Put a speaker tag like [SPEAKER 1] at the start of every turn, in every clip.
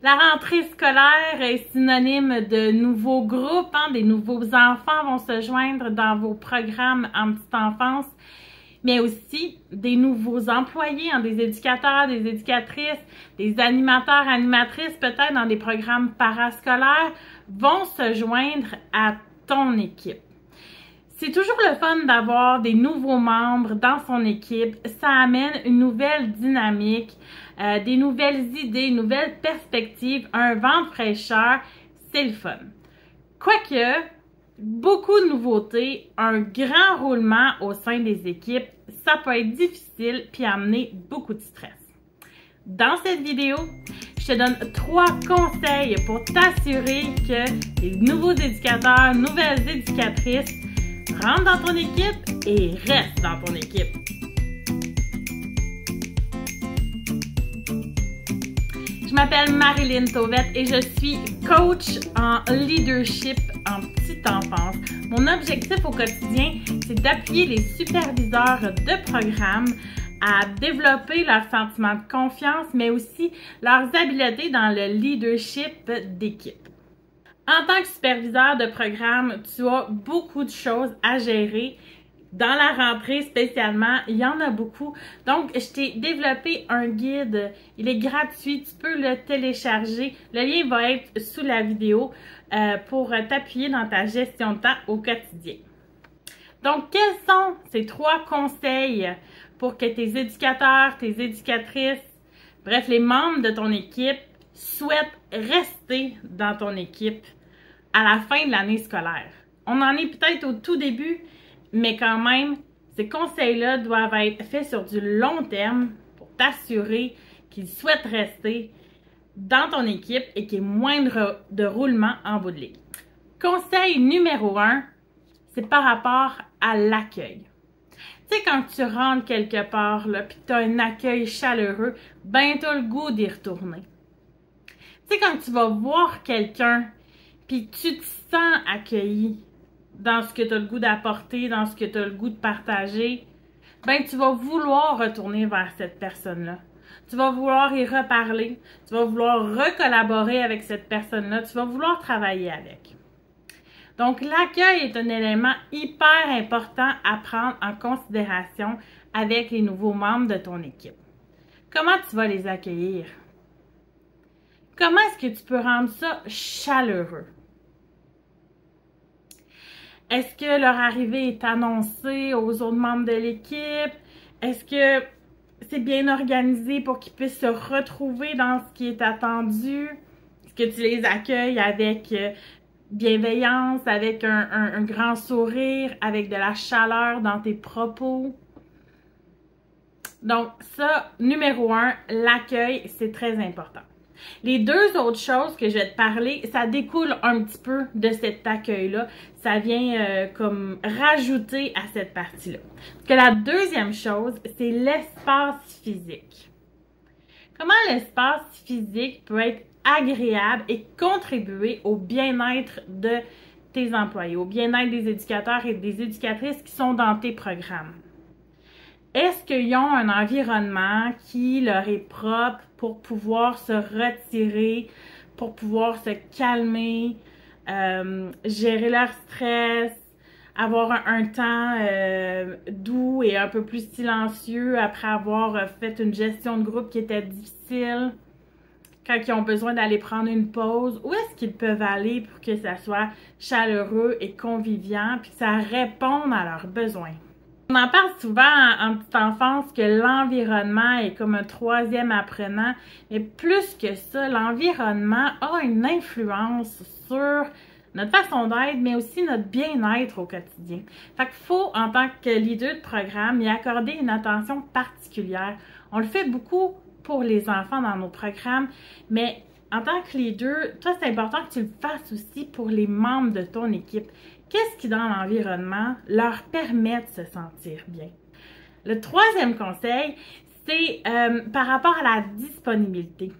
[SPEAKER 1] La rentrée scolaire est synonyme de nouveaux groupes, des nouveaux enfants vont se joindre dans vos programmes en petite enfance, mais aussi des nouveaux employés, des éducateurs, des éducatrices, des animateurs, animatrices, peut-être dans des programmes parascolaires, vont se joindre à ton équipe. C'est toujours le fun d'avoir des nouveaux membres dans son équipe. Ça amène une nouvelle dynamique, des nouvelles idées, une nouvelle perspective, un vent de fraîcheur. C'est le fun. Quoique, beaucoup de nouveautés, un grand roulement au sein des équipes, ça peut être difficile puis amener beaucoup de stress. Dans cette vidéo, je te donne 3 conseils pour t'assurer que les nouveaux éducateurs, nouvelles éducatrices rentre dans ton équipe et reste dans ton équipe. Je m'appelle Marilyn Tauvette et je suis coach en leadership en petite enfance. Mon objectif au quotidien, c'est d'appuyer les superviseurs de programme à développer leur sentiment de confiance, mais aussi leurs habiletés dans le leadership d'équipe. En tant que superviseur de programme, tu as beaucoup de choses à gérer. Dans la rentrée spécialement, il y en a beaucoup. Donc, je t'ai développé un guide. Il est gratuit, tu peux le télécharger. Le lien va être sous la vidéo pour t'appuyer dans ta gestion de temps au quotidien. Donc, quels sont ces 3 conseils pour que tes éducateurs, tes éducatrices, bref, les membres de ton équipe souhaitent rester dans ton équipe à la fin de l'année scolaire? On en est peut-être au tout début, mais quand même, ces conseils-là doivent être faits sur du long terme pour t'assurer qu'ils souhaitent rester dans ton équipe et qu'il y ait moins de roulement en bout de ligne. Conseil numéro 1, c'est par rapport à l'accueil. Tu sais, quand tu rentres quelque part, là, puis tu as un accueil chaleureux, ben tu as le goût d'y retourner. Tu sais, quand tu vas voir quelqu'un, puis tu te sens accueilli dans ce que tu as le goût d'apporter, dans ce que tu as le goût de partager, ben tu vas vouloir retourner vers cette personne-là. Tu vas vouloir y reparler, tu vas vouloir recollaborer avec cette personne-là, tu vas vouloir travailler avec. Donc, l'accueil est un élément hyper important à prendre en considération avec les nouveaux membres de ton équipe. Comment tu vas les accueillir? Comment est-ce que tu peux rendre ça chaleureux? Est-ce que leur arrivée est annoncée aux autres membres de l'équipe? Est-ce que c'est bien organisé pour qu'ils puissent se retrouver dans ce qui est attendu? Est-ce que tu les accueilles avec bienveillance, avec un grand sourire, avec de la chaleur dans tes propos? Donc ça, numéro 1, l'accueil, c'est très important. Les 2 autres choses que je vais te parler, ça découle un petit peu de cet accueil-là. Ça vient comme rajouter à cette partie-là. Que la 2e chose, c'est l'espace physique. Comment l'espace physique peut être agréable et contribuer au bien-être de tes employés, au bien-être des éducateurs et des éducatrices qui sont dans tes programmes? Est-ce qu'ils ont un environnement qui leur est propre pour pouvoir se retirer, pour pouvoir se calmer, gérer leur stress, avoir un temps doux et un peu plus silencieux après avoir fait une gestion de groupe qui était difficile, quand ils ont besoin d'aller prendre une pause? Où est-ce qu'ils peuvent aller pour que ça soit chaleureux et convivial puis que ça réponde à leurs besoins? On en parle souvent en petite enfance que l'environnement est comme un 3e apprenant, mais plus que ça, l'environnement a une influence sur notre façon d'être, mais aussi notre bien-être au quotidien. Fait qu'il faut, en tant que leader de programme, y accorder une attention particulière. On le fait beaucoup pour les enfants dans nos programmes, mais en tant que leader, toi, c'est important que tu le fasses aussi pour les membres de ton équipe. Qu'est-ce qui, dans l'environnement, leur permet de se sentir bien? Le 3e conseil, c'est par rapport à la disponibilité.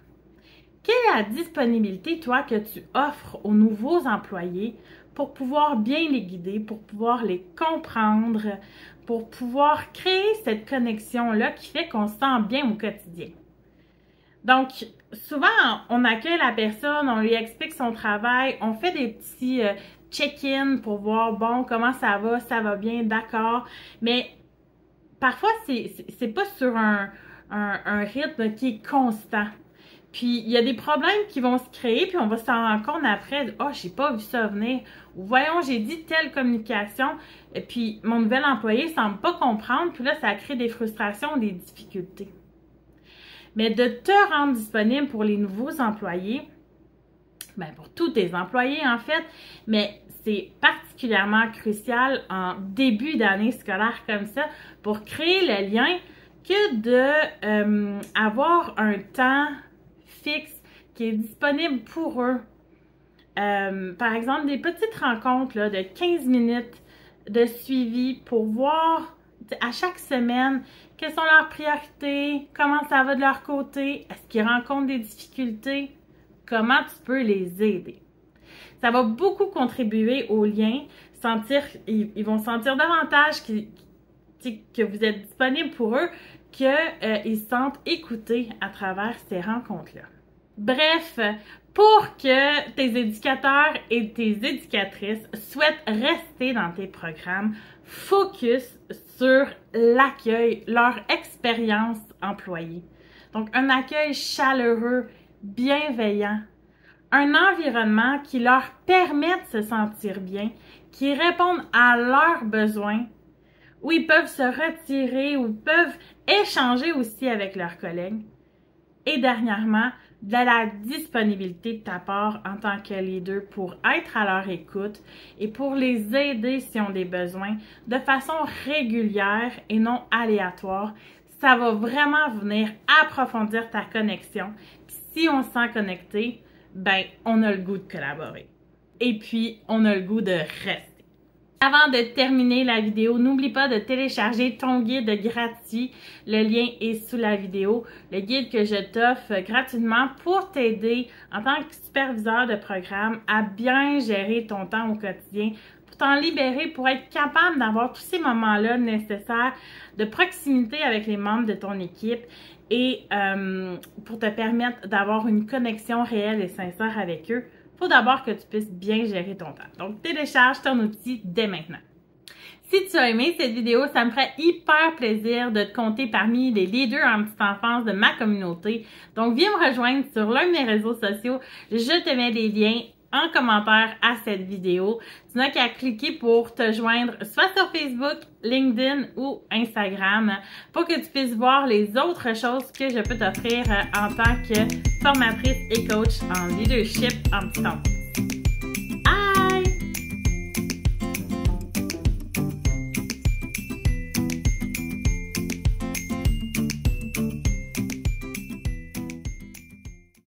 [SPEAKER 1] Quelle est la disponibilité, toi, que tu offres aux nouveaux employés pour pouvoir bien les guider, pour pouvoir les comprendre, pour pouvoir créer cette connexion-là qui fait qu'on se sent bien au quotidien? Donc, souvent, on accueille la personne, on lui explique son travail, on fait des petits check-in pour voir, bon, comment ça va bien, d'accord. Mais parfois, c'est pas sur un rythme qui est constant. Puis, il y a des problèmes qui vont se créer, puis on va s'en rendre compte après. « Oh, j'ai pas vu ça venir. » Ou « Voyons, j'ai dit telle communication, et puis mon nouvel employé semble pas comprendre. » Puis là, ça crée des frustrations, des difficultés. Mais de te rendre disponible pour les nouveaux employés, ben pour tous tes employés en fait, mais c'est particulièrement crucial en début d'année scolaire comme ça pour créer le lien que de avoir un temps fixe qui est disponible pour eux. Par exemple, des petites rencontres là, de 15 minutes de suivi pour voir à chaque semaine quelles sont leurs priorités, comment ça va de leur côté, est-ce qu'ils rencontrent des difficultés, comment tu peux les aider. Ça va beaucoup contribuer au lien, ils vont sentir davantage que vous êtes disponible pour eux, qu'ils se sentent écoutés à travers ces rencontres-là. Bref, pour que tes éducateurs et tes éducatrices souhaitent rester dans tes programmes, focus sur l'accueil, leur expérience employée. Donc, un accueil chaleureux, bienveillant, un environnement qui leur permet de se sentir bien, qui répondent à leurs besoins, où ils peuvent se retirer, où ils peuvent échanger aussi avec leurs collègues. Et dernièrement, de la disponibilité de ta part en tant que leader pour être à leur écoute et pour les aider s'ils ont des besoins de façon régulière et non aléatoire. Ça va vraiment venir approfondir ta connexion. Puis si on se sent connecté, ben on a le goût de collaborer. Et puis, on a le goût de rester. Avant de terminer la vidéo, n'oublie pas de télécharger ton guide gratuit. Le lien est sous la vidéo. Le guide que je t'offre gratuitement pour t'aider en tant que superviseur de programme à bien gérer ton temps au quotidien, pour t'en libérer, pour être capable d'avoir tous ces moments-là nécessaires de proximité avec les membres de ton équipe et pour te permettre d'avoir une connexion réelle et sincère avec eux. Il faut d'abord que tu puisses bien gérer ton temps. Donc, télécharge ton outil dès maintenant. Si tu as aimé cette vidéo, ça me ferait hyper plaisir de te compter parmi les leaders en petite enfance de ma communauté. Donc, viens me rejoindre sur l'un de mes réseaux sociaux. Je te mets les liens en commentaire à cette vidéo. Tu n'as qu'à cliquer pour te joindre soit sur Facebook, LinkedIn ou Instagram pour que tu puisses voir les autres choses que je peux t'offrir en tant que formatrice et coach en leadership en petite enfance.